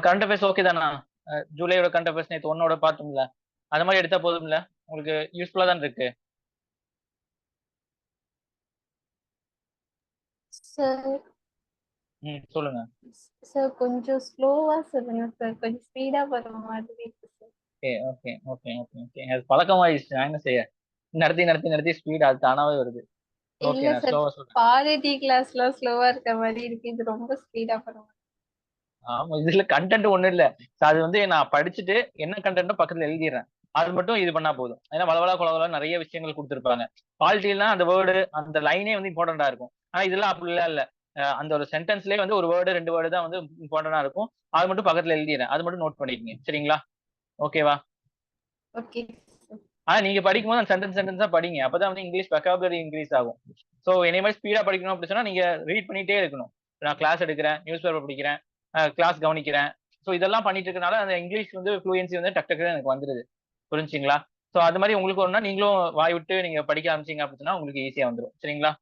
Current affairs okay தானா? ஜூலையோட current affairs நேற்று ஒன்னோட பார்த்தோம்ல, அது மாதிரி எடுத்தா போதும்ல, உங்களுக்கு யூஸ்ஃபுல்லா தான் இருக்கு. சார் சொல்லுங்க. சார் கொஞ்சம் ஸ்லோவா சொல்லுங்க சார், கொஞ்சம் ஸ்பீடா போற மாதிரி இருக்கு sir. Okay okay okay okay okay அது பழக்கமாயிடுச்சு, நான் என்ன செய்ய. நடத்தி நடத்தி நடத்தி ஸ்பீட் அது தானாவே வருது. ஓகே, இல்ல நான் சார், ஸ்லோவா சொல்றேன். பாலிட்டி கிளாஸ்லாம் ஸ்லோவா இருக்க மாதிரி இருக்கு, இது ரொம்ப ஸ்பீடா போற மாதிரி. ஆமா, இதுல கண்டென்ட் ஒண்ணும் இல்ல. அது வந்து நான் படிச்சுட்டு என்ன கண்டென்ட்டோ பக்கத்துல எழுதிடுறேன். அது மட்டும் இது பண்ணா போதும். ஏன்னா வளவலா கொலவலா நிறைய விஷயங்கள் கொடுத்துருப்பாங்க. பாலிட்டிலாம் அந்த வேர்டு அந்த லைனே வந்து இம்பார்ட்டண்டா இருக்கும். ஆனா இதெல்லாம் அப்படிலாம் இல்ல. அந்த ஒரு சென்டென்ஸ்லயே வந்து ஒரு வேர்டு 2 வேர்டு தான் வந்து இம்பார்ட்டண்டா இருக்கும். அது மட்டும் பக்கத்துல எழுதிடுறேன். அது மட்டும் நோட் பண்ணிக்கங்க. சரிங்களா? ஓகேவா? Okay sir. ஆனா நீங்க படிக்கும்போது அந்த சென்டென்ஸா படிங்க. அப்பதான் வந்து இங்கிலீஷ் வெக்காபுலரி இன்க்ரீஸ் ஆகும். சோ என்னைய மாதிரி ஸ்பீடா படிக்கணும் அப்படி சொன்னா நீங்க ரீட் பண்ணிட்டே இருக்கணும். நான் கிளாஸ் எடுக்கிறேன், நியூஸ் பேப்பர் படிக்கிறேன், கிளாஸ் கவனிக்கிறேன். சோ இதெல்லாம் பண்ணிட்டு இருக்கனால அந்த இங்கிலீஷ் வந்து ஃப்ளூயன்சி வந்து டக்கு டக்குன்னு எனக்கு வந்துருது. புரிஞ்சுங்களா? சோ அது மாதிரி உங்களுக்கு ஒண்ணுனா நீங்களும் வாய் விட்டு நீங்க படிக்க ஆரம்பிச்சீங்க அப்படின்னா உங்களுக்கு ஈஸியா வந்துரும். சரிங்களா?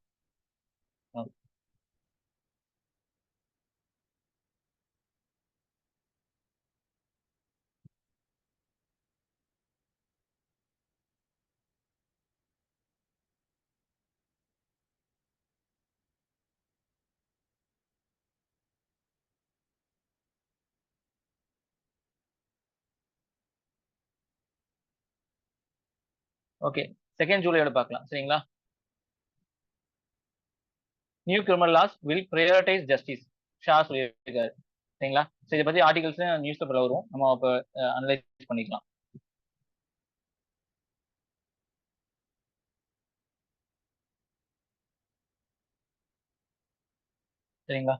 ஓகே. செகண்ட் ஜூலையோட பார்க்கலாம். சரிங்களா? New criminal laws will prioritise justice. Shah சொல்லியிருக்காரு. சரிங்களா? சோ இதை பத்தி ஆர்டிகல்ஸ் நியூஸ் பேப்பர்ல வரும். நம்ம அப்ப அனலைஸ் பண்ணிக்கலாம். சரிங்களா?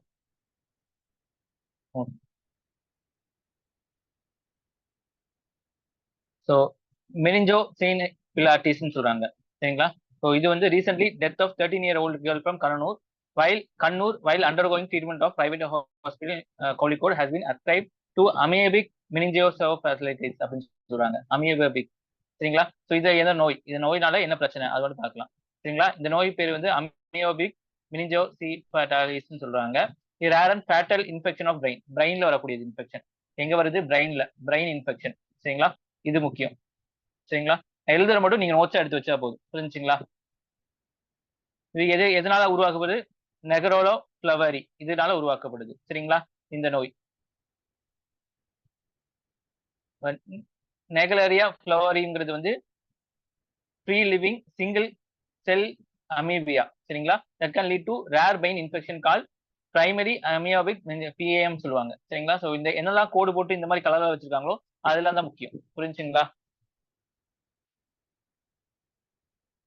ஸோ மெனிஞ்சோ செயின் பிலாட்டிஸ்ன்னு சொல்றாங்க. சரிங்களா? ஸோ இது வந்து recently death of 13-year-old girl from Kannur while undergoing treatment of private hospital Kozhikode has been ascribed to amoebic meningoencephalitis அப்படின்னு சொல்றாங்க. அமியபிக். சரிங்களா? ஸோ இது எந்த நோய், இந்த நோயினால என்ன பிரச்சனை அதோட பார்க்கலாம். சரிங்களா? இந்த நோய் பேர் வந்து அமியோபிக் மெனிஞ்சியோசெஃபாலிட்டிஸ்ன்னு சொல்றாங்க. இது rare and fatal infection of பிரெயின்ல வரக்கூடியது இன்ஃபெக்ஷன். எங்க வருது? Brain infection. சரிங்களா? இது முக்கியம். சரிங்களா? எழுதுற மட்டும் நீங்க நோட்ஸா எடுத்து வச்சா போதும். புரிஞ்சுங்களா? இது எதனால உருவாக்கப்படுது? நெகரோலோ ஃபிளவரி இதனால உருவாக்கப்படுது. சரிங்களா? இந்த நோய் நெகலேரியா ஃபிளவரிங்கிறது வந்து free living single cell amoeba. சரிங்களா? That can lead to rare brain infection call primary amoebic PAM சொல்லுவாங்க. சரிங்களா? ஸோ இந்த என்னெல்லாம் கோடு போட்டு இந்த மாதிரி கலர்ல வச்சிருக்காங்களோ அதெல்லாம் தான் முக்கியம். புரிஞ்சுங்களா?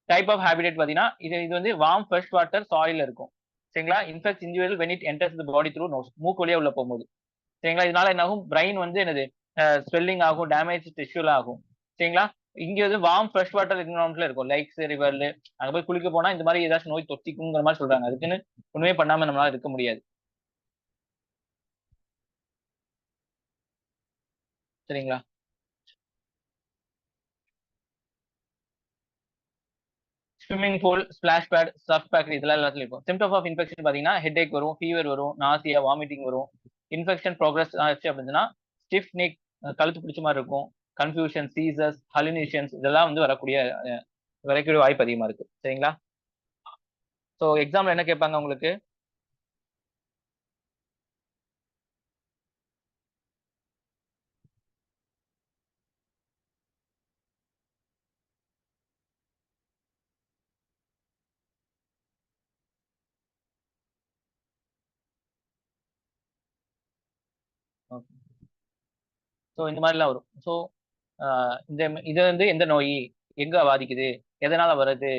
டைப் ஆஃப் ஹேபிடேட் பாத்தீங்கன்னா இது வந்து வார்ம் ஃப்ரெஷ் வாட்டர் சாயில்ல இருக்கும். சரிங்களா? Infect individual when it enters the body through nose. மூக்கு வழியா உள்ள போகும்போது. சரிங்களா? இதனால என்ன ஆகும்? பிரெயின் வந்து என்னது ஸ்வெல்லிங் ஆகும், டேமேஜ் டிஷ்யூல ஆகும். சரிங்களா? இங்க வந்து வார்ம் ஃப்ரெஷ் வாட்டர் என்விரான்மெண்ட்ல இருக்கும். லைக்ஸ் ரிவர்ல அங்க போய் குளிக்க போனா இந்த மாதிரி ஏதாச்சும் நோய் தொத்திக்குங்கிற மாதிரி சொல்றாங்க. அதுக்குன்னு ஒண்ணுமே பண்ணாம நம்மளால இருக்க முடியாது. சரிங்களா? Swimming pool, splash pad, surf back இதெல்லாம் எல்லாத்துலயும் இருக்கும். சிம்டம் ஆஃப் இன்ஃபெக்ஷன் பாத்தீங்கன்னா ஹெட்ஏக் வரும், ஃபீவர் வரும், நாசியா, வாமிட்டிங் வரும். இன்ஃபெக்ஷன் ப்ரோக்ரஸ் ஆச்சு அப்படின்னா ஸ்டிஃப் நெக், கழுத்து பிடிச்ச மாதிரி இருக்கும், கன்ஃபியூஷன், சீசர்ஸ், ஹலுனேஷன்ஸ் இதெல்லாம் வந்து வரக்கூடிய வாய்ப்பு அதிகமா இருக்கு. சரிங்களா? ஸோ எக்ஸாம்ல என்ன கேட்பாங்க உங்களுக்கு? ஸோ இந்த மாதிரிலாம் வரும். ஸோ இந்த இது வந்து எந்த நோய், எங்க பாதிக்குது, எதனால வருது,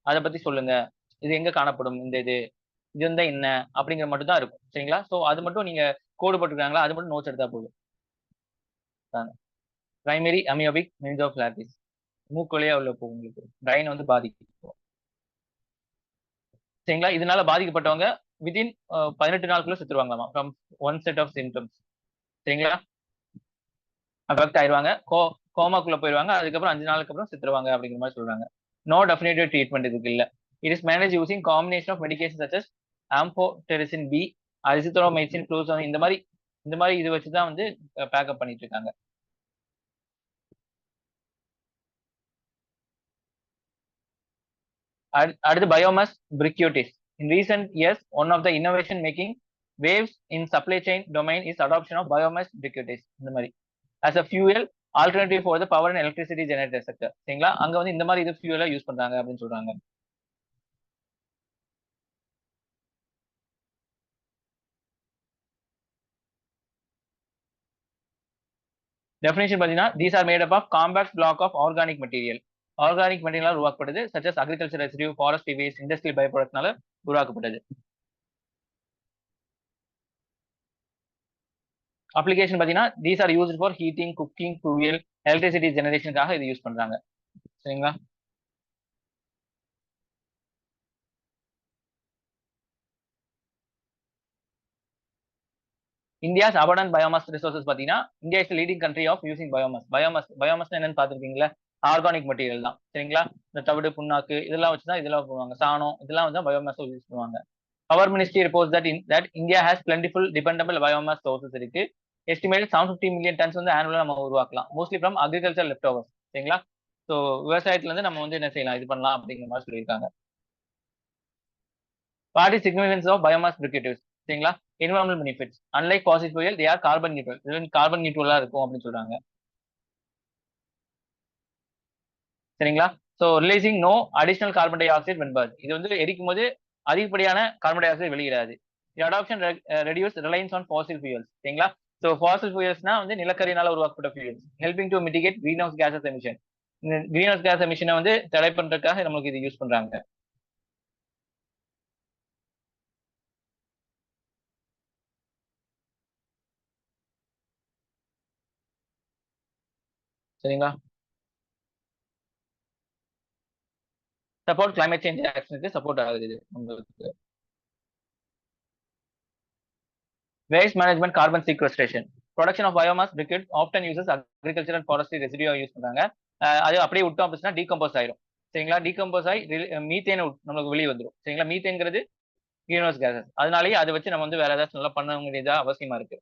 அதை பத்தி சொல்லுங்க. இது எங்க காணப்படும், இந்த இது வந்து என்ன அப்படிங்கிற மட்டும் தான் இருக்கும். சரிங்களா? ஸோ அது மட்டும் நீங்க கோடு போட்டுருக்காங்களா அது மட்டும் நோட்ஸ் எடுத்தா போதும். பிரைமரி அமியோபிக் மெனிஞ்சோஃபிலாட்டிஸ் மூக்கு வழியா உள்ள போகும், உங்களுக்கு பிரைன் வந்து பாதிக்கும். சரிங்களா? இதனால பாதிக்கப்பட்டவங்க வித்தின் 18 நாளுக்குள்ள செத்துருவாங்களாமா from one set of symptoms. சரிங்களா? அஃபெக்ட் ஆயிடுவாங்க, கோமாக்குள்ள போயிடுவாங்க, அதுக்கப்புறம் 5 நாளுக்கு அப்புறம் செத்துருவாங்க அப்படிங்கிற மாதிரி சொல்றாங்க. நோ டெஃபினேட்டிவ் ட்ரீட்மெண்ட் இதுக்கு இல்ல. It is manage using combination of medication such as amphotericin B, azithromycin, ஃப்ளூசோன் இந்த மாதிரி இந்த மாதிரி இது வச்சுதான் வந்து பேக்கப் பண்ணிட்டு இருக்காங்க. அடுத்து biomass briquettes. In recent years, one of the innovation making waves in supply chain domain is adoption of biomass briquettes. இந்த மாதிரி as a fuel alternative for the power and electricity generator sector. சரிங்களா, அங்க வந்து இந்த மாதிரி இது ஃபியூலா use பண்றாங்க அப்படின்னு சொல்றாங்க. டெஃபினேஷன் பாத்தீங்கன்னா, these are made up of compact block of organic material. Organic material உருவாக்கப்படுது, such as agriculture residue, forestry waste, industrial byproductனால உருவாக்கப்பட்டது. அப்ளிகேஷன் பாத்தீங்கன்னா, these are used for heating, cooking, fuel, electricity generationக்காக இது யூஸ் பண்றாங்க. சரிங்களா, இந்தியாஸ் abundant biomass resources பாத்தீங்கன்னா, India is leading country of using biomass. Biomass என்னன்னு பாத்துருக்கீங்களா? ஆர்கானிக் மெட்டீரியல் தான். சரிங்களா, இந்த தவிடு, புண்ணாக்கு இதெல்லாம் வச்சுதான் இதெல்லாம் பண்ணுவாங்க. சாணம் இதெல்லாம் வந்து பயோமாஸ் யூஸ் பண்ணுவாங்க. Power ministry reports that India has plentiful dependable biomass sources இருக்கு. எஸ்டிமேட் 750 மில்லியன் டன்ஸ் வந்து ஆனுவலா நம்ம உருவாக்கலாம். Mostly from agriculture leftovers. சரிங்களா, ஸோ விவசாயத்துல இருந்து நம்ம வந்து என்ன செய்யலாம், இது பண்ணலாம் அப்படிங்கிற மாதிரி சொல்லியிருக்காங்க. What is significance of biomass briquettes? சரிங்களா, environmental benefits. Unlike fossil fuel they are carbon neutral. இது வந்து கார்பன் நியூட்ரலா இருக்கும் அப்படின்னு சொல்றாங்க. சரிங்களா, so releasing no additional carbon dioxide when burn. இது வந்து எரிக்கும் போது அதிகப்படியான கார்பன் டை ஆக்சைடு வெளியிடாது. Adoption reduce reliance on fossil fuels. சரிங்களா, ஸோ ஃபாசில் ஃபியூயல்ஸ்னா வந்து நிலக்கரினால உருவாக்கப்பட்ட fuels, helping to mitigate green house gases emission. இந்த கிரீன் ஹவுஸ் கேஸ் எமிஷனை வந்து தடை பண்றதுக்காக நம்மளுக்கு இது யூஸ் பண்றாங்க. சரிங்களா, சப்போர்ட் கிளைமேட் சேஞ்ச் ஆக்ஷனுக்கு சப்போர்ட் ஆகுது இது உங்களுக்கு. Waste management, carbon sequestration. Production of biomass briquettes often uses agricultural and forestry residue use பண்றாங்க. அது அப்படியே விட்டோம் அப்படின்னா டீகம்போஸ் ஆயிரும். சரிங்களா, டீகம்போஸ் ஆகி மீத்தேன் நம்மளுக்கு வெளியே வந்துடும். சரிங்களா, மீத்தேன்ங்கிறது கிரீன் ஹவுஸ் கேசஸ். அதனாலேயே அதை வச்சு நம்ம வந்து வேற ஏதாச்சும் நல்லா பண்ண வேண்டியதா அவசியமா இருக்கு.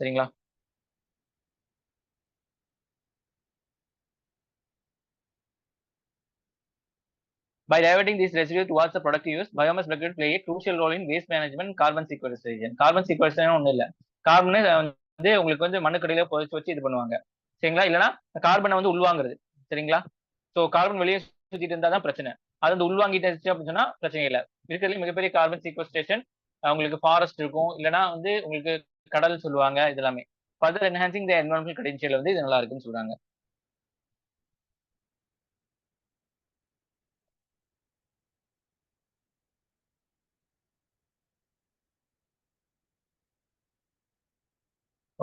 சரிங்களா, by diverting these residue towards the productive use, biomass briquettes play a crucial role in waste management and carbon sequestration. Carbon sequestration ஒன்றும் இல்லை. கார்பனை வந்து உங்களுக்கு வந்து மண்ணுக்கடியில புதைச்சு வச்சு இது பண்ணுவாங்க. சரிங்களா, இல்லைன்னா கார்பனை வந்து உள்வாங்குறது. சரிங்களா, ஸோ கார்பன் வெளியே சுத்திட்டு இருந்தா தான் பிரச்சனை. அது வந்து உள்வாங்கிட்டு அப்படின்னு சொன்னா பிரச்சனை இல்லை. இருக்கிறதுல மிகப்பெரிய கார்பன் சீக்வஸ்ட்ரேஷன் உங்களுக்கு ஃபாரஸ்ட் இருக்கும், இல்லைன்னா வந்து உங்களுக்கு கடல் சொல்லுவாங்க. இது எல்லாமே ஃபர்தர் என்ஹான்சிங் த என்வரன்மெண்டல் கிரெடென்ஷியல் வந்து இது நல்லா இருக்குன்னு சொல்றாங்க.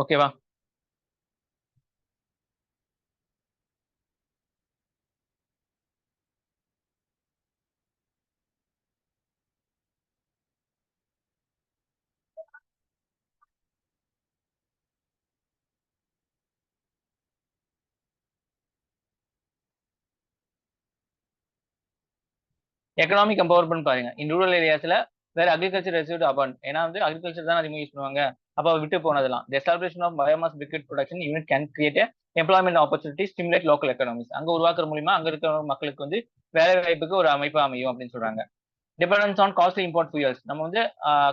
ஓகேவா, எக்கனாமிக் எம்பவர்மெண்ட் பாருங்க. இன் ரூரல் ஏரியாஸ்ல வேற அக்ரிகல்ச்சர் ரெசியூட் அபண்ட். ஏன்னா வந்து அக்ரிகல்ச்சர் தான் அதிகமாக யூஸ் பண்ணுவாங்க. அப்போ விட்டு போனதெல்லாம் establishment of biomass briquette production unit can create employment opportunity, stimulate local economics. அங்க உருவாக்குற மூலியமா அங்க இருக்கிற மக்களுக்கு வந்து வேலை வாய்ப்புக்கு ஒரு அமைப்பு அமையும் அப்படின்னு சொல்றாங்க. Dependence on costly import fuels. நம்ம வந்து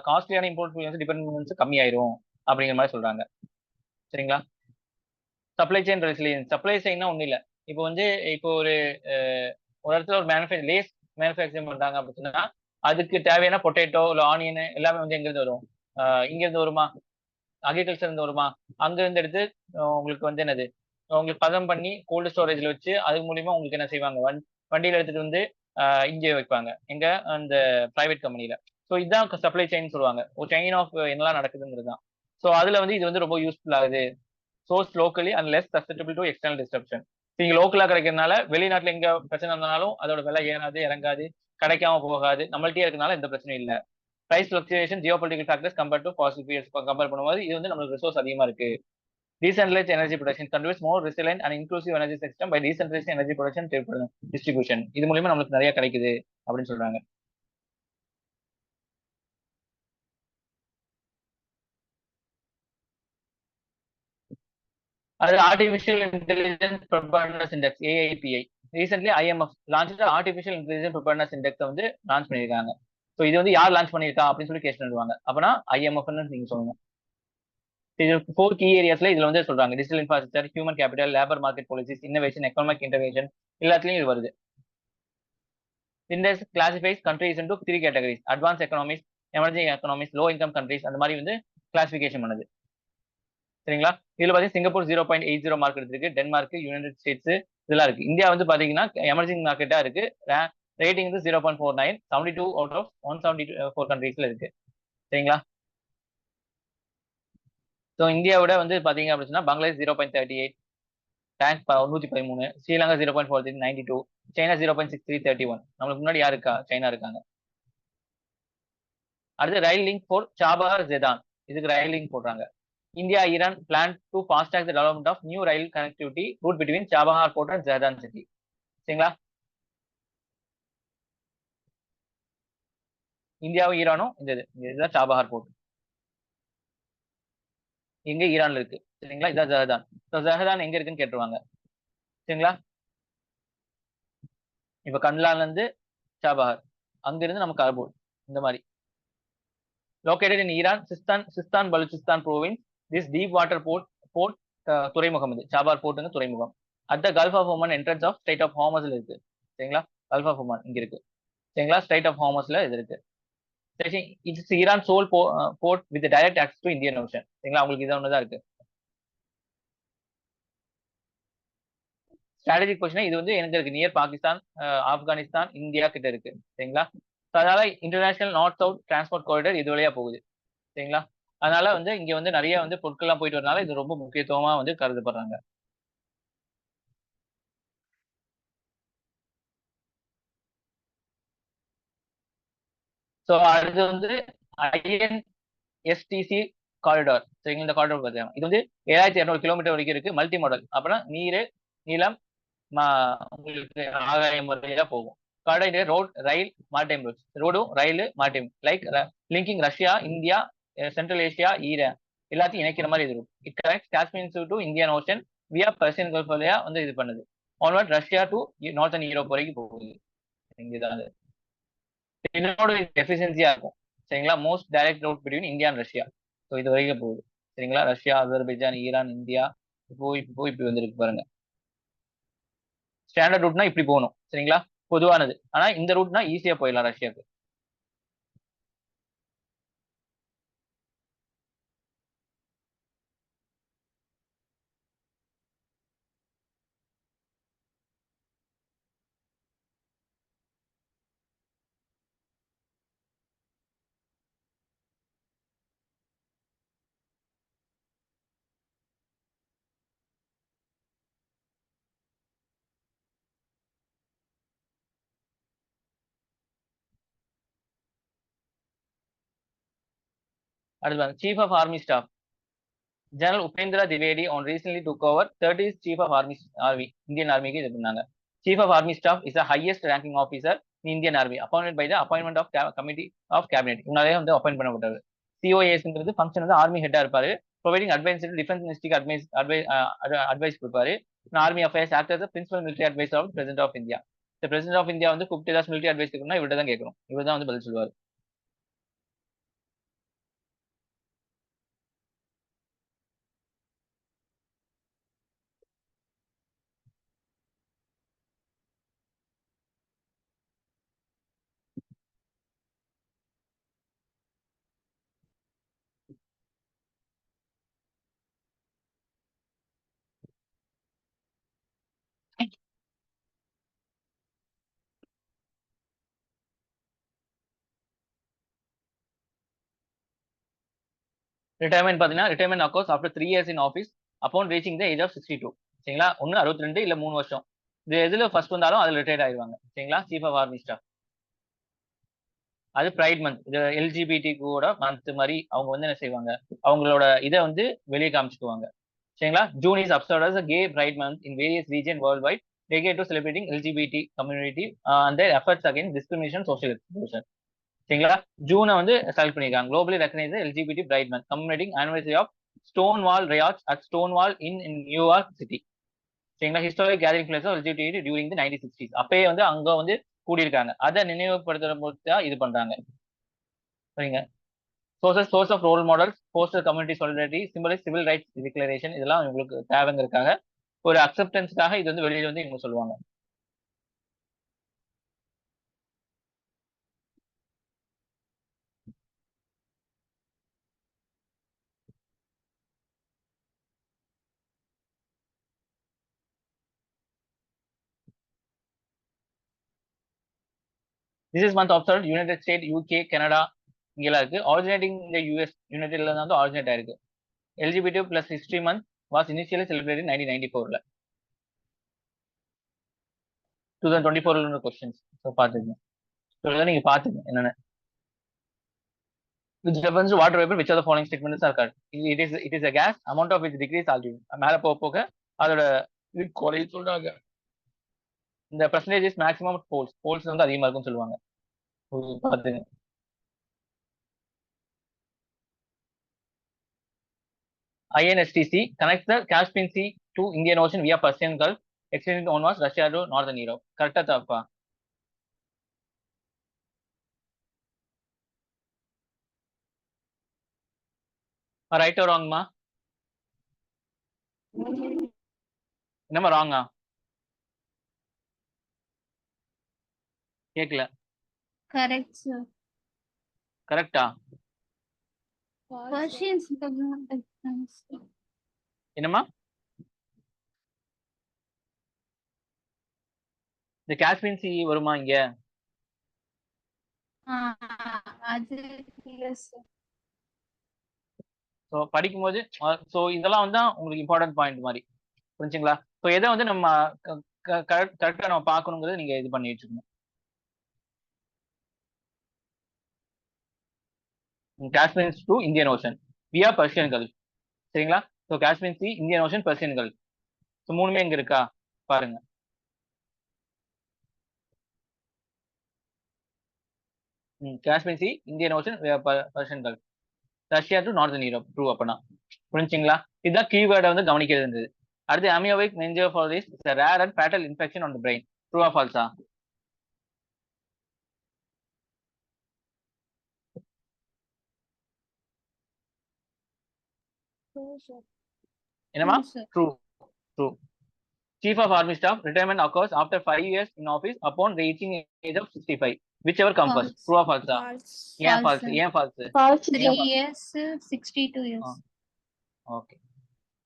காஸ்ட்லியான இம்போர்ட் ஃபியூயல்ஸ் டிபெண்டன்ஸ் கம்மியாயிரும் அப்படிங்கிற மாதிரி சொல்றாங்க. சரிங்களா, சப்ளை செயின் ரெசிலியன்ஸ். சப்ளை செயின்னா ஒன்றும் இல்லை. இப்போ வந்து இப்போ ஒரு இடத்துல ஒரு லேஸ் மேனுஃபேக்சரிங் பண்றாங்க அப்படின்னா அதுக்கு தேவையான பொட்டேட்டோ இல்லை ஆனியன் எல்லாமே வந்து எங்கிருந்து வரும்? இங்க இருந்து வருமா? அக்ரிகல்ச்சர் இருந்து வருமா? அங்க இருந்து எடுத்து உங்களுக்கு வந்து என்னது, உங்களுக்கு பதம் பண்ணி கோல்டு ஸ்டோரேஜ்ல வச்சு அது மூலியமா உங்களுக்கு என்ன செய்வாங்க, வண்டியில எடுத்துட்டு வந்து இங்கே வைப்பாங்க. எங்க அந்த பிரைவேட் கம்பெனில. ஸோ இதுதான் சப்ளை செயின் சொல்லுவாங்க. ஒரு செயின் ஆஃப் என்னெல்லாம் நடக்குதுங்கிறது தான். ஸோ அதுல வந்து இது வந்து ரொம்ப யூஸ்ஃபுல் ஆகுது. Source locally and less susceptible to external disruption. நீங்க லோக்கலா கிடைக்கிறதுனால வெளிநாட்டுல எங்க பிரச்சனை இருந்தாலும் அதோட விலை ஏறாது, இறங்காது, கிடைக்காம போகாது. நம்மள்ட்டே இருக்கனால எந்த பிரச்சனையும் இல்லை. Price fluctuation, geopolitical factors compare to fossil fuels compare பண்ணும்போது இது வந்து நம்மளுக்கு ரிசோர்ஸ் அதிகமா இருக்கு. Decentralized energy production contributes more resilient and inclusive energy system by decentralized energy production distribution. இது மூலியமா நமக்கு நிறைய கிடைக்குது அப்படின்னு சொல்றாங்க. அது artificial intelligence preparedness index AIPI. Recently IMF launch artificial intelligence preparedness index வந்து லான்ச் பண்ணியிருக்காங்க. ஸோ இது வந்து யார் லான்ச் பண்ணியிருக்கா அப்படின்னு சொல்லி கேஸ் பண்ணுவாங்க. அப்பனா IMFன்னு நீங்க சொல்லணும். இது 4 கீ ஏரியாஸ்ல இதுல வந்து சொல்றாங்க. Digital infrastructure, human capital, labour market policies, innovation, economic இன்டர்வேஷன், எல்லாத்துலயும் இது வருது. Index classifies countries into 3 categories: advance economics, emerging economics, low income countries, அந்த மாதிரி வந்து கிளாசிஃபிகேஷன் பண்ணுது. சரிங்களா? இதுல பாத்தீங்கன்னா சிங்கப்பூர் 0.80 மார்க் எடுத்திருக்கு, டென்மார்க், யுனைடெட் ஸ்டேட்ஸ் இதெல்லாம் இருக்கு. இந்தியா வந்து பாத்தீங்கன்னா எமர்ஜிங் மார்க்கெட்டா இருக்கு. ரேட்டிங் வந்து 0.49, 72 அவுட் ஆஃப் 174 கண்ட்ரீஸ்ல இருக்கு. சரிங்களா? ஸோ இந்தியாவோட வந்து பாத்தீங்க அப்படின்னா பங்களாதேஷ் 0.38, டேங்க் 113, ஸ்ரீலங்கா 0.43, 92, சைனா 0.63, 31. நம்மளுக்கு முன்னாடி யாரு இருக்கா? சைனா இருக்காங்க. அடுத்து rail link for Chabahar Zahedan, இதுக்கு ரயில் லிங்க் போடுறாங்க. India Iran plan to fast track the development of new rail connectivity route between Chabahar port and Zahedan city. சரிங்களா? இந்தியாவும் ஈரானும் இதுதான் சாபஹார் போர்ட். எங்க? ஈரான்ல இருக்கு. சரிங்களா? இதான் ஜெஹதான். ஸோ ஜெஹதான் எங்க இருக்குன்னு கேட்டுருவாங்க. சரிங்களா? இப்ப கண்லான்ல இருந்து சாபஹார், அங்க இருந்து நம்ம காபூல், இந்த மாதிரி. Located in Iran, Sistan Baluchistan province. This deep water port துறைமுகம், இது சாபஹார் போர்ட்டுங்க துறைமுகம். At the Gulf of Oman entrance of state of ஹார்மஸ்ல இருக்கு. சரிங்களா? கல்ஃப் ஆஃப் ஒமன் இங்க இருக்கு. சரிங்களா? ஸ்டேட் ஆஃப் ஹார்மஸ்ல இது இருக்கு. It's Iran sole port with direct access to Indian Ocean. சரிங்களா? உங்களுக்கு இது ஒன்று தான் இருக்கு. ஸ்ட்ராட்டஜிக் பொசிஷன் இது வந்து எனக்கு இருக்கு நியர் பாகிஸ்தான், ஆப்கானிஸ்தான், இந்தியா கிட்ட இருக்கு. சரிங்களா? அதனால international north south transport corridor இது வழியா போகுது. சரிங்களா? அதனால வந்து இங்க வந்து நிறைய வந்து பொருட்கள்லாம் போயிட்டு வரனால இது ரொம்ப முக்கியத்துவமா வந்து கருதப்படுறாங்க. ஸோ அடுத்து வந்து INSTC காரிடார். சரிங்களா? இந்த காரிடார் பார்த்தீங்கன்னா இது வந்து 7200 கிலோமீட்டர் வரைக்கும் இருக்கு. Multi modal. அப்படின்னா நீர், நிலம், உங்களுக்கு ஆகாயம் முறையா போகும். Corridor road, rail, maritime roads. ரோடும் rail, maritime like linking Russia, India, Central Asia, Iran எல்லாத்தையும் இணைக்கிற மாதிரி இது இருக்கும். It connect Caspian to Indian Ocean via Persian Gulf வழியா வந்து இது பண்ணுது. Onward Russia to northern Europe வரைக்கும் போகுது. இங்கதான் இதனோட எஃபிஷியன்சியா இருக்கும். சரிங்களா? Most direct route between India and Russia. So இது வரைக்கும் போகுது. சரிங்களா? ரஷ்யா, அசர்பைஜான், ஈரான், இந்தியா இப்படி வந்துருக்கு பாருங்க. ஸ்டாண்டர்ட் ரூட்னா இப்படி போகணும். சரிங்களா? பொதுவானது. ஆனா இந்த ரூட்னா ஈஸியா போயிடலாம் ரஷ்யாவுக்கு. அடுத்து chief of army staff general Upendra Dwivedi on recently took over 30th chief of army Indian ஆர்மிக்கு இது பண்ணாங்க. Chief of army staff is highest ranking officer in Indian army appoint by the appointment of committee of cabinet. இவனாலே வந்து appoint பண்ணப்பட்டாரு. COASங்கிறது function வந்து army ஹெட்டா இருப்பாரு. ப்ரொவைடிங் அட்வைஸ் டிஃபென்ஸ் மினிஸ்ட்ரிக்கு அட்வைஸ் கொடுப்பாரு. Army affairs act as principal military adviser of president of India. இந்த பிரசிடென்ட் ஆஃப் இந்தியா வந்து கூப்பிட்டு ஏதாவது மிலிட்டரி அட்வைஸ் கேட்கணும்னா இவர்கிட்ட தான் கேட்கணும். இவர் தான் வந்து பதில் சொல்லுவார். ரிட்டையர்மெண்ட் பார்த்தீங்கன்னா retirement occurs after 3 years in office upon reaching the age of 62. சரிங்களா? ஒன்று 62 இல்லை 3 வருஷம். இது எதுல ஃபர்ஸ்ட் வந்தாலும் அதில் ரிட்டையர்ட் ஆயிடுவாங்க. சரிங்களா? Chief of army staff. அது ப்ரைட் மந்த். இது LGBT கூட மந்த் மாதிரி அவங்க வந்து என்ன செய்வாங்க, அவங்களோட இதை வந்து வெளியே காமிச்சுக்குவாங்க. சரிங்களா? June is observed as a gay pride month in various regions worldwide dedicated to celebrating LGBT community and their efforts against discrimination, social exclusion. சரிங்களா? ஜூனை வந்து செலக்ட் பண்ணிருக்காங்க. globally recognized LGBT pride month commemorating anniversary of Stonewall riots at Stonewall in New York City. சரிங்களா? Historic gathering place of LGBT during the 1960s. அப்பயே வந்து அங்க வந்து கூடியிருக்காங்க. அதை நினைவுபடுத்துற போது தான் இது பண்றாங்க. சரிங்க. Source of role models, foster community solidarity, symbolise civil rights declaration, இதெல்லாம் இவங்களுக்கு தேவைங்கிறதுக்காக ஒரு அக்செப்டன்ஸ்க்காக இது வந்து வெளியில வந்து இவங்க சொல்லுவாங்க. This is month of United State, UK, Canada இங்கெல்லாம் இருக்கு. ஆரிஜினேட்டிங் இந்த யூஎஸ் யுனைடெட்ல தான் வந்து ஆரிஜினேட் ஆயிருக்கு. LGBT plus history month was initially celebrate 1994ல. 2024ல கொஸ்டின்ஸ் பாத்துக்கங்க. நீங்க பாத்துங்க என்னென்ன. Which refers to water vapor, which of the following statements are correct? It is a gas, amount of which decrease altitude. மேல போக போக அதோட இது குறையும் சொல்றாங்க. இந்த percentage is maximum போல்ஸ் வந்து அதிகமா இருக்கும்னு சொல்லுவாங்க. பாத்துங்க. INSTC connects the Caspian Sea to Indian Ocean via Persian Gulf, extending known as Russia to Northern Europe. கரெக்டா தப்பா? ரைட் ஆர் ராங்மா? என்னமா ராங்கா? கேக்கல. Correct sir. கரெக்டா? Persians என்னமா? இந்த காஸ்பியன் சி வருமா இங்க? அது இல்ல சார். ஸோ படிக்கும்போது ஸோ இதெல்லாம் வந்து உங்களுக்கு இம்பார்ட்டன்ட் பாயிண்ட் மாதிரி புரிஞ்சுங்களா? ஸோ எதை வந்து நம்ம கரெக்டாக நம்ம பார்க்கணுங்கிறது நீங்க இது பண்ணி வச்சுக்கணும். காஸ்பியன் டு இந்தியன் ஓஷன் வியா பர்ஷியன் கல்ஃப். சரிங்களா? So Caspian C, Indian ocean, Persian gulf. So மூணுமே இங்க இருக்கா பாருங்க. Caspian C, Indian ocean, Persian gulf. Russia to northern Europe. True அப்பனா. புரிஞ்சுங்களா? இதுதான் கீவேர்டை வந்து கவனிக்கிறது இருந்தது. அடுத்து அமியோவிக் மென்ஜோஃபாலிஸ் is a rare and fatal infection on the brain. True or false? என்னமா? True. True. Chief of Army Staff retirement occurs after 5 years in office upon reaching age of 65. Whichever comes first. True or false? ஏன் false? ஏன் false? 3 years 62 years. Okay.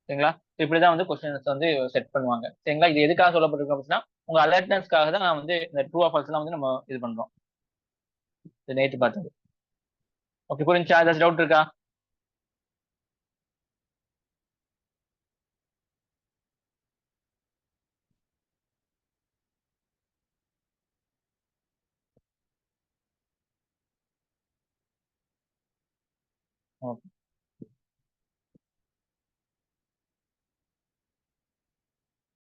சரிங்களா? இப்படிதான் வந்து questions வந்து set பண்ணுவாங்க. சரிங்களா? இது எதுக்காக சொல்லப்பட்டிருக்கு அப்படின்னா உங்க அலர்ட்னஸ்க்காக தான் நான் வந்து இந்த ட்ரூ ஆர் ஃபால்ஸ் எல்லாம் வந்து நம்ம இது பண்றோம். இது நேற்று பார்த்தது. ஓகே, புரிஞ்சா? ஏதாச்சும் டவுட் இருக்கா? ஓகே.